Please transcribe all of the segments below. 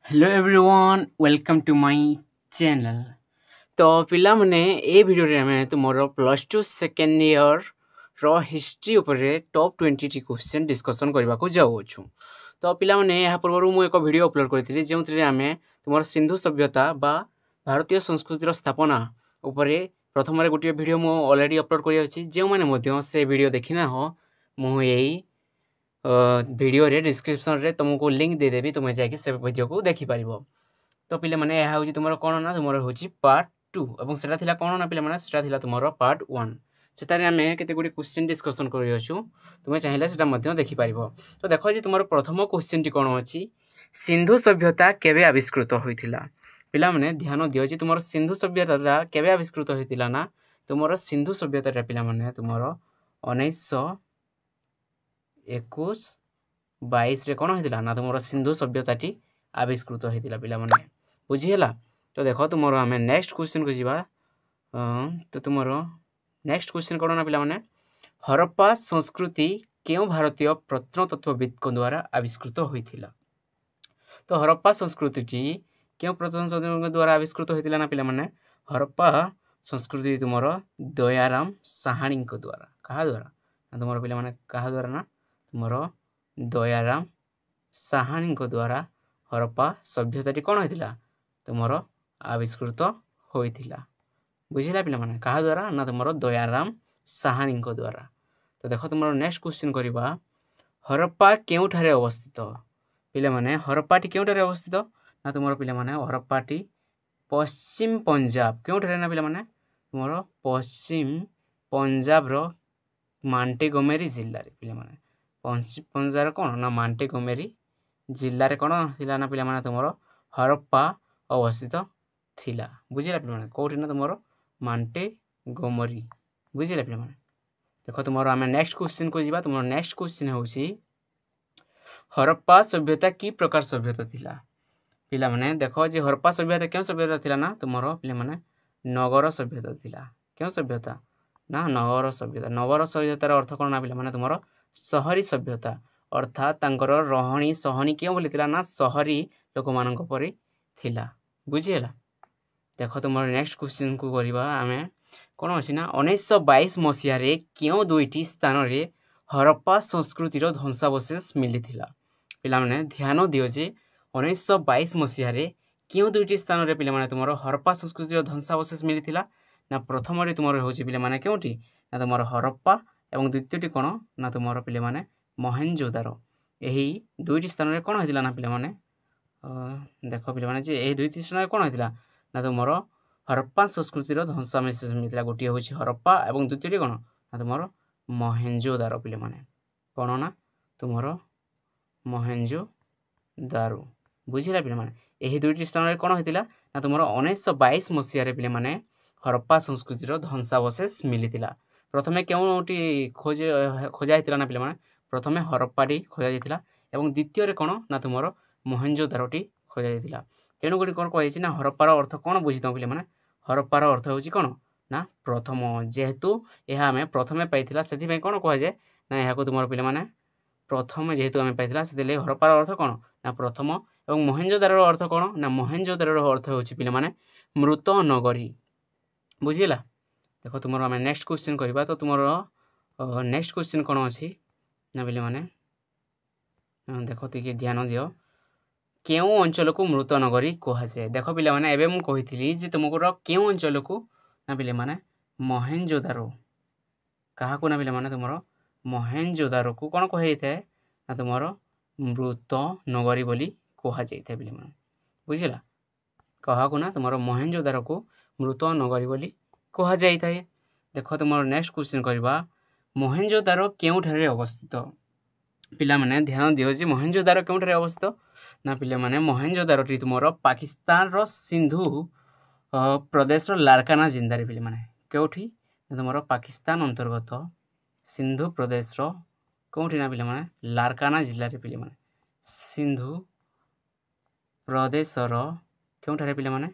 Hello everyone welcome to my channel. तो पिला माने ए वीडियो रे हमें तुमरो प्लस टू सेकेंड ईयर रो हिस्ट्री ऊपर टॉप 20 टी क्वेश्चन डिस्कशन करबा को जाउ छु। तो पिला माने यहाँ पूर्व मु एक वीडियो अपलोड करथिली जेउथरे हमें तुमरो सिंधु सभ्यता बा भारतीय संस्कृतिर स्थापना ऊपर प्रथम रे गोटे वीडियो मु ऑलरेडी अपलोड करि अछि जे माने मध्य से वीडियो देखिना हो मु एई वीडियो रे डिस्क्रिप्शन रे तुमको लिंक दे देबी तुम जाके से वीडियो को देखि परिबो। तो पिले माने यह हूँ तुम कौन ना तुम हूँ पार्ट 2 और से कौन ना पे से तुम पार्ट 1 से आम केते गुडी क्वेश्चन डिस्कशन करूँ तुम्हें चाहिए से देखिपार। तो देख जी तुम प्रथम क्वेश्चन टी कौन अच्छी सिंधु सभ्यता केवे आविष्कृत होता पिला माने ध्यान दियो जी तुम सिंधु सभ्यता केवे आविष्कृत होता ना तुम सिंधु सभ्यता पिला माने तुम 1921 रे कौन होता ना तुम सिंधु सभ्यताटी आविष्कृत होता पिला माने बुझीगला। तो देख तुम आम नेक्स्ट क्वेश्चन को जीवा। तो तुम नेक्स्ट क्वेश्चन कौन ना पिला माने हरप्पा संस्कृति क्यों भारतीय प्रत्नतत्वविद द्वारा आविष्कृत होता। तो हरप्पा संस्कृति क्यों प्रत्नतत्वविद द्वारा आविष्कृत होता ना पिला माने हरप्पा संस्कृति तुम दयाराम साहानी द्वारा क्या द्वारा तुम पिला माने क्या द्वारा ना तुम दयाराम साहानी द्वारा हरप्पा सभ्यता कौन होता तुम आविष्कृत होता बुझिला पिला माने क्या द्वारा ना तुम दयाराम साहानी द्वारा। तो देख तुम नेक्स्ट क्वेश्चन करवा हरप्पा केउठारे अवस्थित पिला माने हरप्पाटी केउठारे अवस्थित ना तुम पिला माने हरप्पाटी पश्चिम पंजाब केउठारे ना पिला माने तुम पश्चिम पंजाब रो मांटेगोमेरी जिल्ला रे पिला माने पश्चिम पंजाब कौन ना मांटेगोमेरी जिल्ला रे कौन थिला ना पिला माने तुम हरप्पा अवस्थित थिला बुझिला पिला माने कोठी ना तुम मांटेगोमरी बुझिला पिला माने। देख तुम आम नेक्स्ट क्वेश्चन को जीवा तुम नेक्स्ट क्वेश्चन होउची हरप्पा सभ्यता की प्रकार सभ्यता थिला पिला माने देखो जे हरप्पा सभ्यता क्यों सभ्यता थिला ना तुम पिला माने नगर सभ्यता थिला क्यों सभ्यता ना नगर सभ्यता नगर सभ्यतार अर्थ कौन ना पिला माने तुम शहरी सभ्यता अर्थात तांकर रहणी सहनी क्यों बोली थिला ना शहरी लोक मानक परि थिला बुझीगला। देख तुम नेक्स्ट क्वेश्चन को करवा आम कौन अच्छी ना 1922 मसीह क्यों दुईटी स्थान रे हरप्पा संस्कृतिर ध्वंसावशेष मिलता पिला माने ध्यान दियो जे 1922 मसीह क्यों दुईटी स्थान रे पिला माने तुम हरप्पा संस्कृतिर ध्वंसावशेष मिलता ना प्रथम तुम हूँ पिला माने क्योंटी ना तुम हरप्पा और द्वितीयटी कौन ना तुम पिला माने मोहेनजोदारो यही दुईटी स्थान रे कौन होता ना पिला माने देख पिला माने जे यही दुईटी स्थान कौन होता ना तुम हरप्पा संस्कृतिर ध्वंसावशेष मिलता गोटे हूँ हरप्पा और द्वितीयटी कौन ना तुम मोहेनजोदारो पिला माने कौन ना तुम मोहेनजोदारो बुझिला पिला माने यही दुईटी स्थान रे कौन होता ना तुम 1922 मसीह पिला माने हरप्पा संस्कृतिर ध्वंसावशेष मिलता प्रथमे क्योंटी खोजा होता ना पिला माने प्रथमे हरप्पाटी खोजा जाता और द्वितीय कौन ना तुम मोहेनजोदारोटी खोजा जाता तेणुक कौन कही ना हरप्पार अर्थ कौन बुझी पे मैंने हरप्पार अर्थ हूँ कौन ना प्रथम जेहेतु यह आम प्रथमे पाई से कौन कह जाए ना यहाँ तुम पे मैंने प्रथम जेहेतु आम पाई से हरप्पार अर्थ कौन ना प्रथम और मोहेनजोदारोर अर्थ कौन ना मोहेनजोदारोर अर्थ हूँ पे मैंने मृत नगरी बुझीला। देख तुम आम नेक्स्ट क्वेश्चन करवा। तो तुम नेक्स्ट क्वेश्चन कौन अच्छी ना पे मैंने देख टे ध्यान दियो केउं अंचल को मृत नगरी कहुए देख पे मैंने मुझे तुमको केउं अंचल को ना पे मैंने मोहेनजोदारो क्या ना पे मैंने तुम मोहेनजोदारो को कौन कही ना तुम मृत नगरी बोली कहुए पे मैंने बुझला क्या ना तुम मोहेनजोदारो को मृत नगरी बोली कहुए। देख तुम नेक्स्ट क्वेश्चन करवा मोहेनजोदारो केउठारे अवस्थित पिला माने ध्यान दियो जे मोहेनजोदारो केउठारे अवस्थित ना पिले माने मोहेनजोदारोटी तुम पाकिस्तान रो सिंधु प्रदेश रो लारकाना जिंदारे पिले माने केउठी तुम पाकिस्तान अंतर्गत सिंधु प्रदेश रो कौटी ना पिले माने लारकाना जिल्ला रे पिले माने सिंधु प्रदेश रो केउठारे पिले माने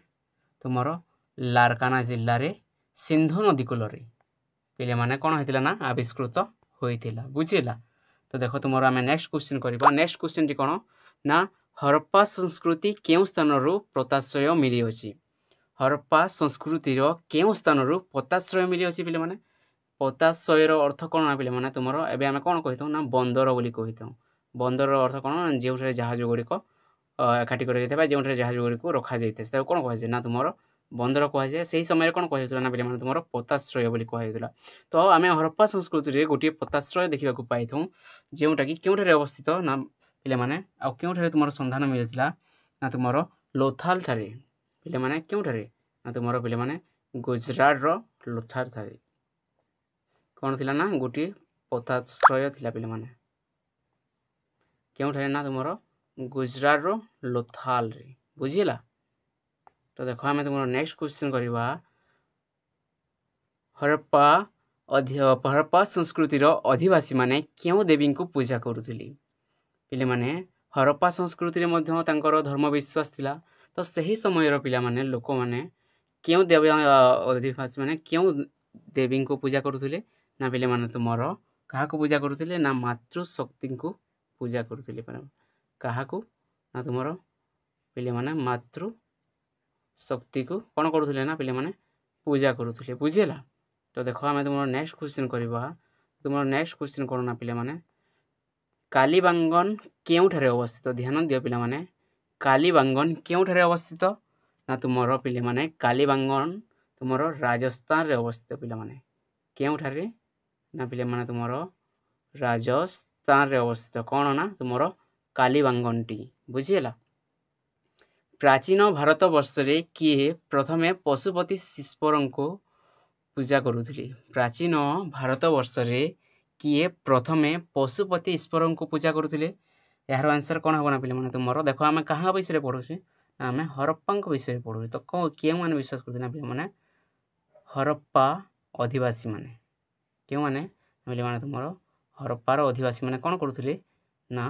तुम लारकाना जिल्ला रे सिंधु नदी कूल रे पिले माने कौन होइतिला ना आविष्कृत होइतिला बुझिला। तो देखो तुम आम नेक्स्ट क्वेश्चन करवा नेक्स्ट क्वेश्चन टी कौन ना हरप्पा संस्कृति केउं स्थानरू पताश्रय मिलिअछि हरप्पा संस्कृतिर केउं स्थानरू पताश्रय मिलिअछि पिले माने पताश्रयर अर्थ कौन ना पिले माने तुमरो एबे आमे कोन कहिथौ ना बंदर बोली कहिथौ बंदर अर्थ कोन जेउठे जहाज गुड़िक एकाठी कर जो जहाज गुड़िक रखा जाए कौन कहुए ना तुम बंदर कहुए से समय कौन कहला ना पे तुम पताश्रय बोली कहला तो आम हरप्पा संस्कृति गोटे पताश्रय देखा पाई जोटा कि क्योंठे अवस्थित ना पे मैंने आउे तुम सन्धान मिलता ना तुम लोथाल ठारे पे मैंने क्योंठे ना तुम पे मैंने गुजरात लोथाल ठारे कौन थी ना गोटे पताश्रय थी पे मैंने क्योंठे ना तुम गुजरात लोथाल रे बुझीला तो देखो आम तुम नेक्स्ट क्वेश्चन करवा हरप्पा संस्कृतिर अधिवासी माने क्यों देवी को पूजा करुथिले पिले माने हरप्पा संस्कृति धर्म विश्वास थिला तो सही समय पिला माने लोक माने क्यों देव अधिवासी माने क्यों देवी को पूजा करुथिले ना पिले माने तुमर क्या पूजा करुथिले ना मातृशक्ति को पूजा करुथिले क्या ना तुमर पिले माने मातृ शक्ति को कौन करुथिले ना पिले माने पूजा करुथिले बुझीला तो देखो आम तुम नेक्स्ट क्वेश्चन करवा तुम नेक्स्ट क्वेश्चन कौन ना पिले माने कालीबांगन केउठारे अवस्थित ध्यान दियो पिले माने कालीबांगन केउठारे अवस्थित ना तुमर पिले माने कालीबांगन तुमर राजस्थान रे अवस्थित पिले माने केउठारे ना पिले माने तुमर राजस्थान रे अवस्थित कौन ना तुमर कालीबांगन टी बुझीला प्राचीन भारत वर्ष रे किए प्रथमे पशुपति ईश्वर को पूजा करुथिले प्राचीन भारत वर्ष रे किए प्रथमे पशुपति ईश्वर को पूजा करुथिले यार आंसर कौन हम ना पे मैंने तुम देखो आम क्या विषय पढ़ुचे आम हरप्पा विषय पढ़ुचे तो क्यों मैंने विश्वास करते ना मैंने हरप्पा अधिवासी माने क्यों मैंने मैंने तुम हरप्पार अधिवासी मैंने कौन करुथिले ना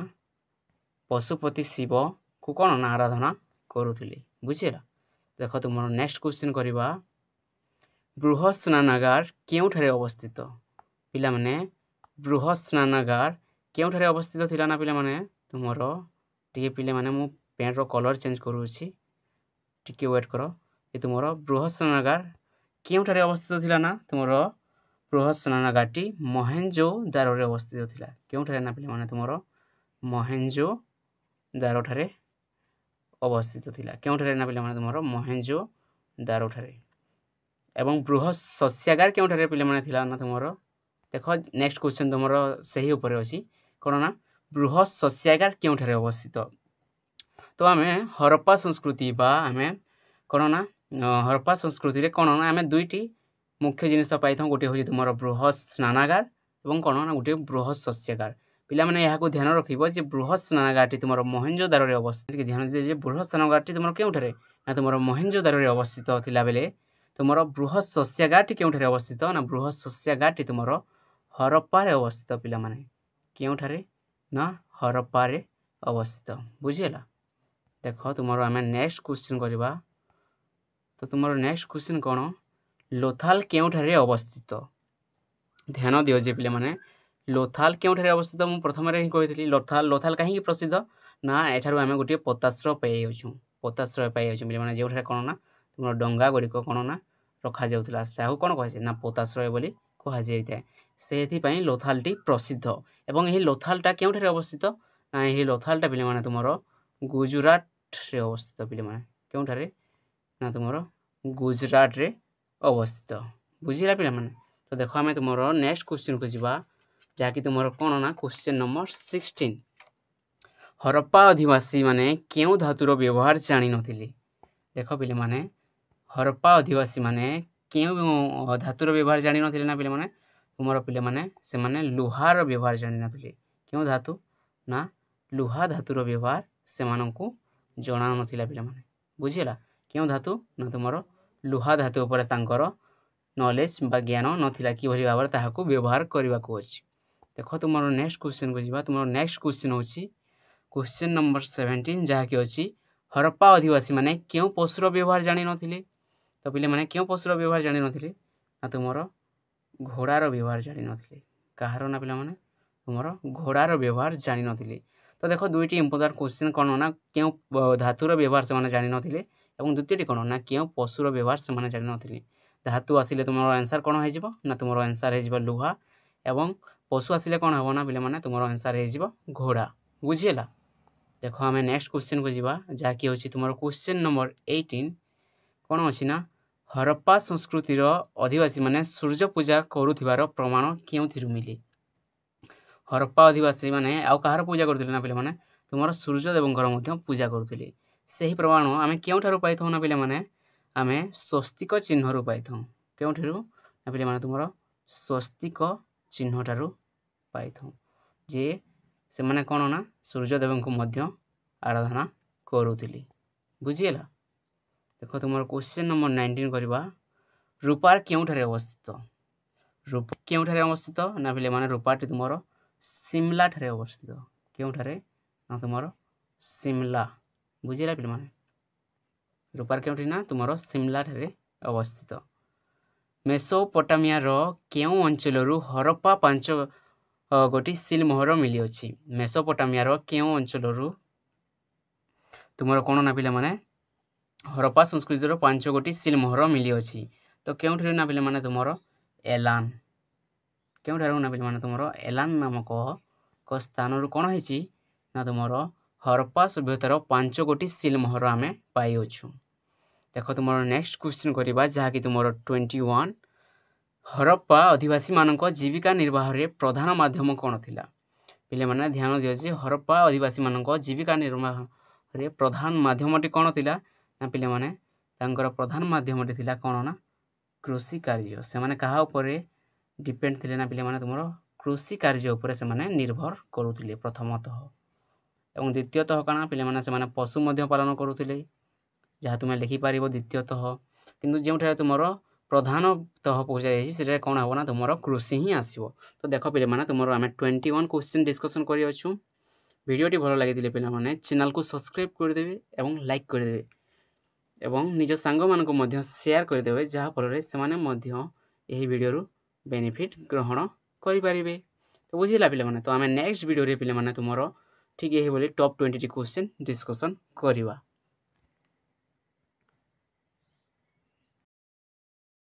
पशुपति शिव को कौन ना आराधना करुथिले बुझीला देखो तुम नेक्स्ट क्वेश्चन करवा बृहत् स्नानागार केउठारे अवस्थित पिला माने बृहत् स्नानागार केउठारे अवस्थित थिला ना पिला माने तुमर टिके पिले माने मु पेन रो कलर चेंज करूछि टिके वेट करो ये तुमर बृहत् स्नानागार केउठारे अवस्थित थिला ना तुमर बृहत् स्नानागारटी मोहेंजोदारो रे अवस्थित थिला केउठारे ना पिले माने तुमर मोहेंजोदारो ठारे अवस्थित थिला केउठारे ना पिले माने तुमर मोहेंजोदारो ठारे एवं बृहत् शस्यागार केउठारे पिले माने थिला ना तुमर देखो नेक्स्ट क्वेश्चन तुमर सही ऊपर अछि कोन ना बृहत् शस्यागार केउठारे अवस्थित तो आमे हरप्पा संस्कृति बा आमे कोन ना हरप्पा संस्कृति रे कोन ना आमे दुईटी मुख्य जिनिस पाइथौ गोटे होई तुमर बृहत् स्नानागार एवं कोन ना गोटे बृहत् शस्यागार पिला माने यहाँ को ध्यान रखिबो जे बृहत् स्नानागारटी तुमर मोहेंजोदारो रे अवस्थित ध्यान दे जे बृहत् स्नानागारटी तुमर केउठारे ना तुमर मोहेंजोदारो रे अवस्थित थिला बेले तुमर बृहत् शस्यागारटी केउठारे अवस्थित ना बृहत् शस्यागारटी तुमर हरप्पा रे अवस्थित पिला माने केउठारे ना हरप्पा रे अवस्थित बुझीला देखो तुमर आमे नेक्स्ट क्वेश्चन करबा तो तुमर नेक्स्ट क्वेश्चन कोन लोथाल केउठारे अवस्थित ध्यान दियो जे पिले माने लोथाल केउठारे अवस्थित मु प्रथम रे ही कहितली लोथाल काहे प्रसिद्ध ना एठारु आमे गोटे पताश्रय पाई जाउछु पिले माने जेउठारे कोन ना तुमर डंगा गुड़िक कौन ना रखा जाउथला साहू कौन कहे ना पताश्रय बोली कहा जाए से लोथालटी प्रसिद्ध एवं यही लोथालटा केउठारे अवस्थित ना यही लोथालटा पिले माने तुमर गुजरात रे अवस्थित पिले माने केउठारे ना तुमर गुजरात रे अवस्थित बुझीला पिले माने तो देखो आमे तुमर नेक्स्ट क्वेश्चन को जिबा जाकि तुमर कौन ना क्वेश्चन नंबर 16 हरप्पा अधिवासी माने केउ धातुर व्यवहार जानि नथिले देखो पिले माने हरप्पा अधिवासी माने क्यों धातुर व्यवहार जानी नथिले ना पिले माने तुमर पिले माने से माने लुहार व्यवहार जानी नथिले क्यों धातु ना लुहा धातुर व्यवहार से माननकु जणा नथिला पिले माने बुझिला क्यों धातु ना तुमर लुहा धातु ऊपर तांकर नॉलेज बा ज्ञान नथिला कि भली भाबर ताहाकु व्यवहार करबा को अछि देखो तुमर नेक्स्ट क्वेश्चन को जिबा तुमर नेक्स्ट क्वेश्चन होछि क्वेश्चन नंबर 17 जहा कि अछि हरप्पा अधिवासी माने क्यों पशुर व्यवहार जानी नथिले तो पिले माने क्यों पशुर व्यवहार जानी नथिले ना तुमर घोड़ार व्यवहार जानी नथिले कहार ना पिला माने तुमर घोड़ार व्यवहार जानी नथिले तो देख दुईटी इंपोर्टाट क्वेश्चन कौन ना क्यों धातुर व्यवहार से जानी नथिले एवं द्वितीयटी कौन ना क्यों पशुर व्यवहार से जानी नथिले। धातु आसिले तुम आंसर कौन हो ना तुम आंसर हो लुहा एवं पशु आसिले कौन हम ना पे तुम आंसर हो घोड़ा। बुझीगला। देख आम नेक्स्ट क्वेश्चन को जीवा जहाँकि हूँ तुम क्वेश्चन नंबर 18 कौन अच्छी ना हरप्पा संस्कृतिर अधिवासी माने सूर्य पूजा करुथिबार प्रमाण क्यों मिले। हरप्पा अधिवासी माने आउ कहार पूजा करथिले ना पिले माने तुमर सूर्यदेवंकर मध्य पूजा करथिले। सही प्रमाण आमे केउठारु पाइथौ ना पिले माने आमे स्वस्तिक चिन्हरु पाइथौ। केउठारु ना पिले माने तुमर स्वस्तिक चिन्हटारु पाइथौ जे से माने कोन ना सूर्यदेवंकु मध्य आराधना करुथिले। बुझिएला। देखो तुमर क्वेश्चन नंबर 19 करबा रूपार केउठारे अवस्थित। रूपा केउठारे अवस्थित ना पिले माने रूपाटी तुमर सिमला ठारे अवस्थित। केउठारे ना तुमर सिमला। बुझिला पिले माने रूपार केउठी ना तुमर सिमला ठारे अवस्थित। मेसोपोटामिया रो केउ अंचलरु हरप्पा 5 गोटी सिलमोहर मिली अछि। मेसोपोटामिया रो केउ अंचलरु तुमर कोन ना पिले माने हरप्पा संस्कृति रो 5 गोटी सिलमोहर मिली अछि। तो केउठी ना पिले माने तुमर एलान। केउठारु ना पिले माने तुमर एलान नामक स्थान कौन है ना तुमर हरप्पा सभ्यतार 5 गोटी सिलमोहर आम पाइछु। देख तुम नेक्स्ट क्वेश्चन करवा जहाँकि तुम 21 हरप्पा अधिवासी मानक जीविका निर्वाह रे प्रधान माध्यम कौन थिला। पिले माने ध्यान दियो हरप्पा अधिवासी मानक जीविका निर्वाह रे प्रधान माध्यमटी कौन थिला ना पिले माने तांकर प्रधान माध्यमटी थिला कौन ना कृषि कार्य। से माने कहा उपरे डिपेंड थिले ना पिले माने तुमर कृषि कार्य उपरे से माने निर्भर करुथिले प्रथमतः एवं द्वितीयतः काना पिले माने से माने पशु मध्य पालन करुथिले जहाँ तुम लिखि पारिबो द्वितीयतः किंतु जेउठारे तुमर प्रधानतः पूछा जाइछि सेटा कोन हबो ना तुमर कृषि ही आसीबो। तो देखो पिले माने तुमर आमे 21 क्वेश्चन डिस्कशन करि अछु। वीडियोटी भलो लागि दिले पिले माने चैनल को सब्सक्राइब कर देबे एवं लाइक कर देबे एवं निज सांग मानको मध्य शेयर कर देबे जहाँ फल रे से माने मध्य एही वीडियो रु बेनिफिट ग्रहण करि पारिबे। तो बुझिला पिले माने तो आमे नेक्स्ट वीडियो रे पिले माने तुमरो ठीक यही बोली टॉप 20 क्वेश्चन डिस्कशन करिवा।